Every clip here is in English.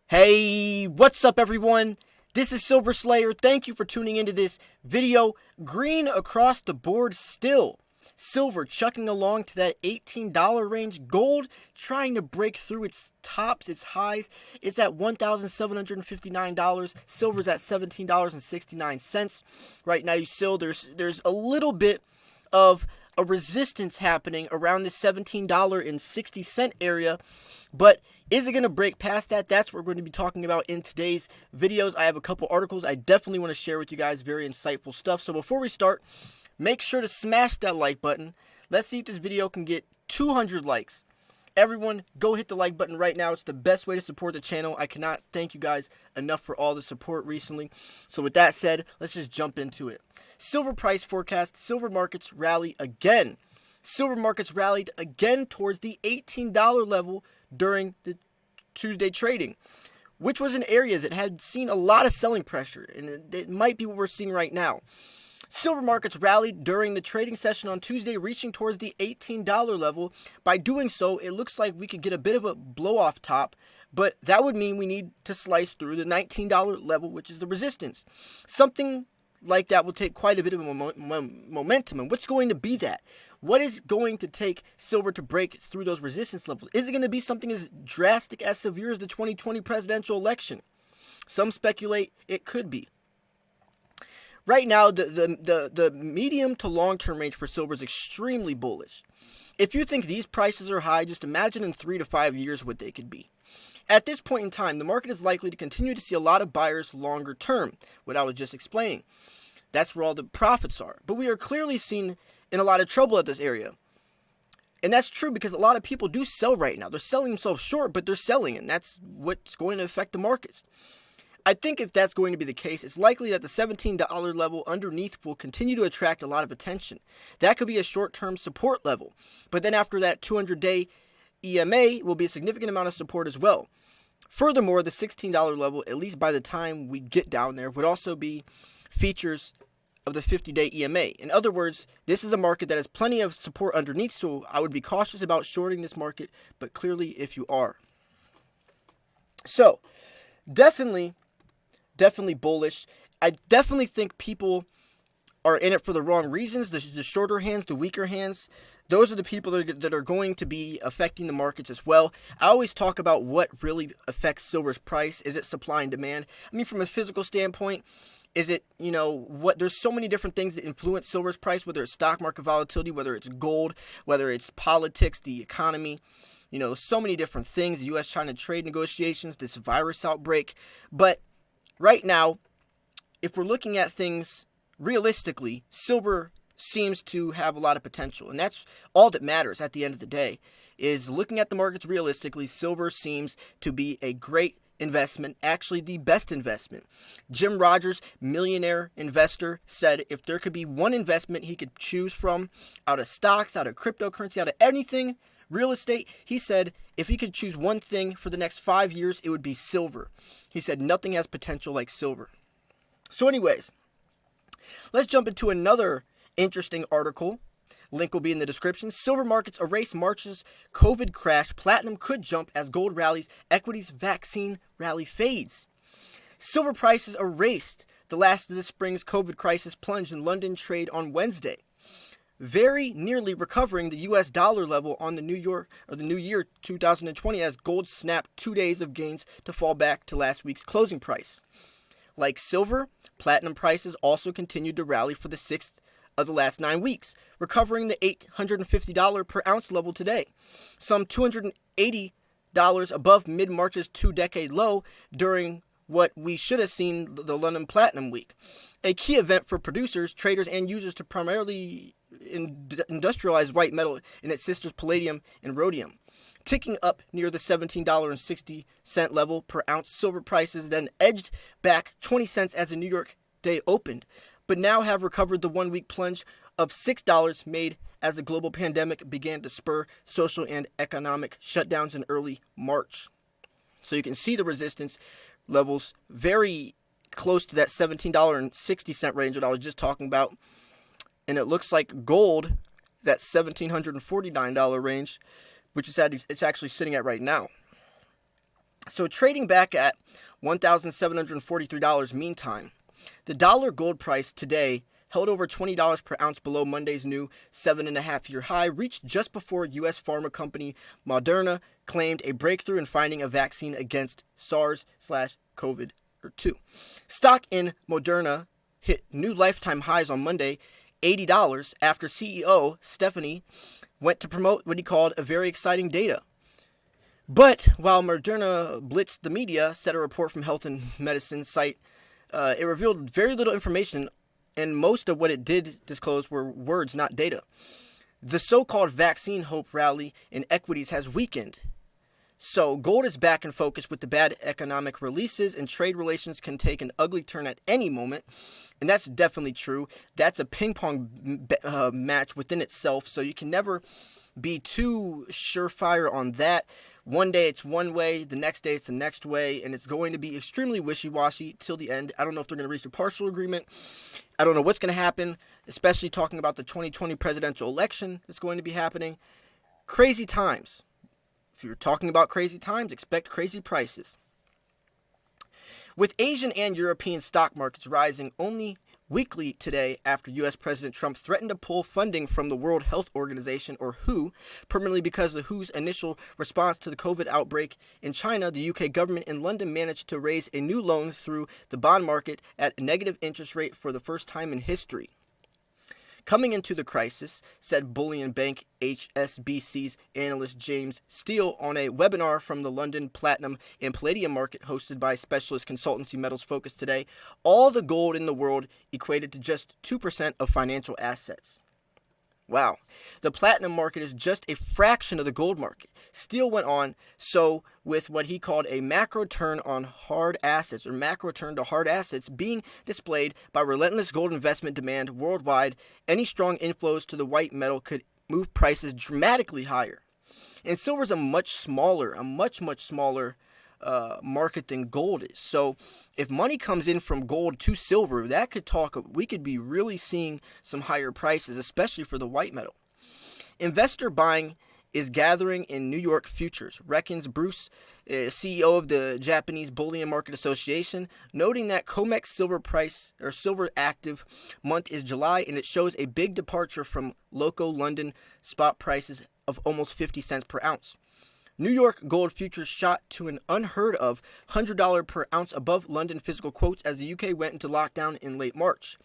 Hey, what's up everyone? This is Silver Slayer. Thank you for tuning into this video. Green across the board still. Silver chucking along to that $18 range. Gold trying to break through its tops, its highs. It's at $1,759. Silver's at $17.69. Right now, there's a little bit of a resistance happening around the $17.60 area, but is it going to break past that? That's what we're going to be talking about in today's videos. I have a couple articles I definitely want to share with you guys. Very insightful stuff. So before we start, make sure to smash that like button. Let's see if this video can get 200 likes. Everyone, go hit the like button right now. It's the best way to support the channel. I cannot thank you guys enough for all the support recently. So with that said, let's just jump into it. Silver price forecast. Silver markets rally again. Silver markets rallied again towards the $18 level during the Tuesday trading, which was an area that had seen a lot of selling pressure, and it might be what we're seeing right now. Silver markets rallied during the trading session on Tuesday, reaching towards the $18 level. By doing so, it looks like we could get a bit of a blow-off top, but that would mean we need to slice through the $19 level, which is the resistance. Something like that will take quite a bit of momentum. And what's going to be that? What is going to take silver to break through those resistance levels? Is it going to be something as drastic, as severe as the 2020 presidential election? Some speculate it could be. Right now, the medium to long-term range for silver is extremely bullish. If you think these prices are high, just imagine in 3 to 5 years what they could be. At this point in time, the market is likely to continue to see a lot of buyers longer term, what I was just explaining. That's where all the profits are. But we are clearly seen in a lot of trouble at this area. And that's true because a lot of people do sell right now. They're selling themselves short, but they're selling, and that's what's going to affect the markets. I think if that's going to be the case, it's likely that the $17 level underneath will continue to attract a lot of attention. That could be a short-term support level. But then after that 200-day EMA will be a significant amount of support as well. Furthermore, the $16 level, at least by the time we get down there, would also be features of the 50-day EMA. In other words, this is a market that has plenty of support underneath, so I would be cautious about shorting this market, but clearly if you are. So, definitely bullish. I definitely think people are in it for the wrong reasons. The shorter hands, the weaker hands, those are the people that are going to be affecting the markets as well. I always talk about what really affects silver's price. Is it supply and demand? I mean, from a physical standpoint, is it, there's so many different things that influence silver's price, whether it's stock market volatility, whether it's gold, whether it's politics, the economy, so many different things, U.S.-China trade negotiations, this virus outbreak. But right now, if we're looking at things realistically, silver seems to have a lot of potential. And that's all that matters at the end of the day, is looking at the markets realistically. Silver seems to be a great investment, actually the best investment. Jim Rogers, millionaire investor, said if there could be one investment he could choose from out of stocks, out of cryptocurrency, out of anything, real estate, he said if he could choose one thing for the next 5 years, it would be silver. He said nothing has potential like silver. So anyways, let's jump into another interesting article. Link will be in the description. Silver markets erase March's COVID crash. Platinum could jump as gold rallies. Equities vaccine rally fades. Silver prices erased the last of this spring's COVID crisis plunge in London trade on Wednesday, very nearly recovering the U.S. dollar level on the new year 2020 as gold snapped 2 days of gains to fall back to last week's closing price. Like silver, platinum prices also continued to rally for the sixth of the last 9 weeks, recovering the $850 per ounce level today, some $280 above mid-March's 2-decade low during what we should have seen the London Platinum Week, a key event for producers, traders, and users to primarily industrialize white metal and its sisters palladium and rhodium. Ticking up near the $17.60 level per ounce, silver prices then edged back 20 cents as the New York day opened, but now have recovered the 1 week plunge of $6 made as the global pandemic began to spur social and economic shutdowns in early March. So you can see the resistance levels very close to that $17.60 range that I was just talking about. And it looks like gold, that $1,749 range, which is it's actually sitting at right now. So trading back at $1,743 meantime, the dollar gold price today held over $20 per ounce below Monday's new 7.5-year high, reached just before U.S. pharma company Moderna claimed a breakthrough in finding a vaccine against SARS/CoV-2. Stock in Moderna hit new lifetime highs on Monday, $80, after CEO Stephanie went to promote what he called a very exciting data. But while Moderna blitzed the media, said a report from Health and Medicine site, it revealed very little information, and most of what it did disclose were words, not data. The so-called vaccine hope rally in equities has weakened. So gold is back in focus with the bad economic releases, and trade relations can take an ugly turn at any moment. And that's definitely true. That's a ping pong match within itself, so you can never be too surefire on that. One day it's one way, the next day it's the next way, and it's going to be extremely wishy-washy till the end. I don't know if they're going to reach a partial agreement. I don't know what's going to happen, especially talking about the 2020 presidential election that's going to be happening. Crazy times. If you're talking about crazy times, expect crazy prices. With Asian and European stock markets rising only weekly today after U.S. President Trump threatened to pull funding from the World Health Organization, or WHO, permanently because of WHO's initial response to the COVID outbreak in China, the UK government in London managed to raise a new loan through the bond market at a negative interest rate for the first time in history. Coming into the crisis, said Bullion Bank HSBC's analyst James Steele on a webinar from the London Platinum and Palladium market hosted by specialist consultancy Metals Focus today, all the gold in the world equated to just 2% of financial assets. Wow. The platinum market is just a fraction of the gold market. Steele went on, so with what he called a macro turn on hard assets, or macro turn to hard assets being displayed by relentless gold investment demand worldwide, any strong inflows to the white metal could move prices dramatically higher. And silver is a much smaller market than gold is. So if money comes in from gold to silver, we could be really seeing some higher prices, especially for the white metal. Investor buying is gathering in New York futures, reckons Bruce, CEO of the Japanese Bullion Market Association, noting that COMEX silver price, or silver active month, is July, and it shows a big departure from local London spot prices of almost 50 cents per ounce. New York gold futures shot to an unheard of $100 per ounce above London physical quotes as the UK went into lockdown in late March.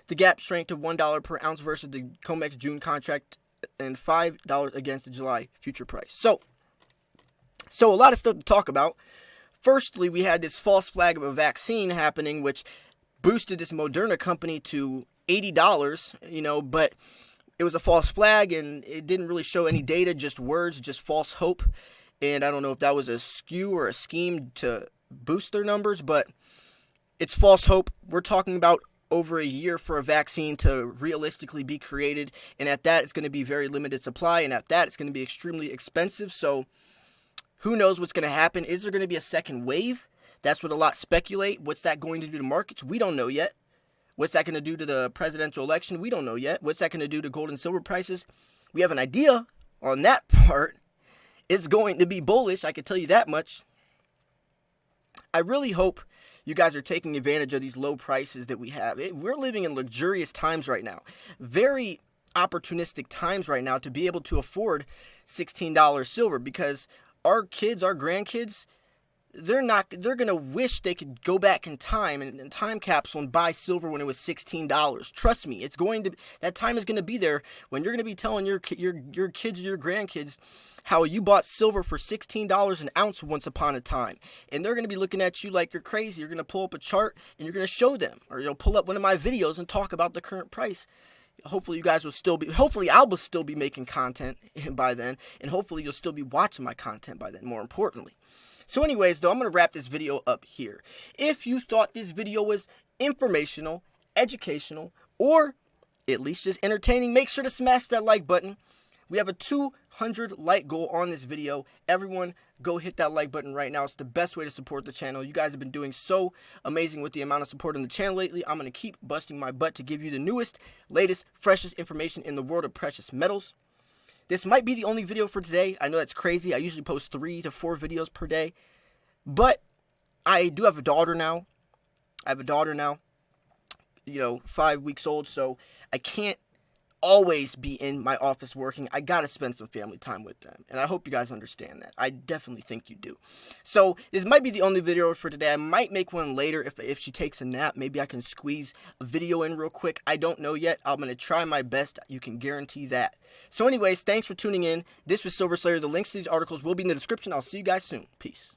The gap shrank to $1 per ounce versus the COMEX June contract and $5 against the July future price. So a lot of stuff to talk about. Firstly, we had this false flag of a vaccine happening, which boosted this Moderna company to $80, but it was a false flag and it didn't really show any data, just words, just false hope. And I don't know if that was a skew or a scheme to boost their numbers, but it's false hope. We're talking about over a year for a vaccine to realistically be created, and at that it's going to be very limited supply, and at that it's going to be extremely expensive. So who knows what's going to happen? Is there going to be a second wave? That's what a lot speculate. What's that going to do to markets? We don't know yet. What's that going to do to the presidential election? We don't know yet. What's that going to do to gold and silver prices? We have an idea on that part. It's going to be bullish, I can tell you that much. I really hope you guys are taking advantage of these low prices that we have. We're living in luxurious times right now. Very opportunistic times right now to be able to afford $16 silver, because our kids, our grandkids, they're going to wish they could go back in time and time capsule and buy silver when it was $16. Trust me, that time is going to be there when you're going to be telling your kids or your grandkids how you bought silver for $16 an ounce once upon a time. And they're going to be looking at you like you're crazy. You're going to pull up a chart and you're going to show them, or you'll pull up one of my videos and talk about the current price. Hopefully I will still be making content by then, and hopefully you'll still be watching my content by then, more importantly. So anyways, though, I'm going to wrap this video up here. If you thought this video was informational, educational, or at least just entertaining, make sure to smash that like button. We have a 200 like goal on this video. Everyone, go hit that like button right now. It's the best way to support the channel. You guys have been doing so amazing with the amount of support on the channel lately. I'm going to keep busting my butt to give you the newest, latest, freshest information in the world of precious metals. This might be the only video for today. I know that's crazy. I usually post 3 to 4 videos per day. But I do have a daughter now. You know, 5 weeks old, so I can't always be in my office working. I gotta spend some family time with them, and I hope you guys understand that. I definitely think you do. So this might be the only video for today. I might make one later if she takes a nap. Maybe I can squeeze a video in real quick. I don't know yet. I'm gonna try my best. You can guarantee that. So anyways, thanks for tuning in. This was Silver Slayer. The links to these articles will be in the description. I'll see you guys soon. Peace.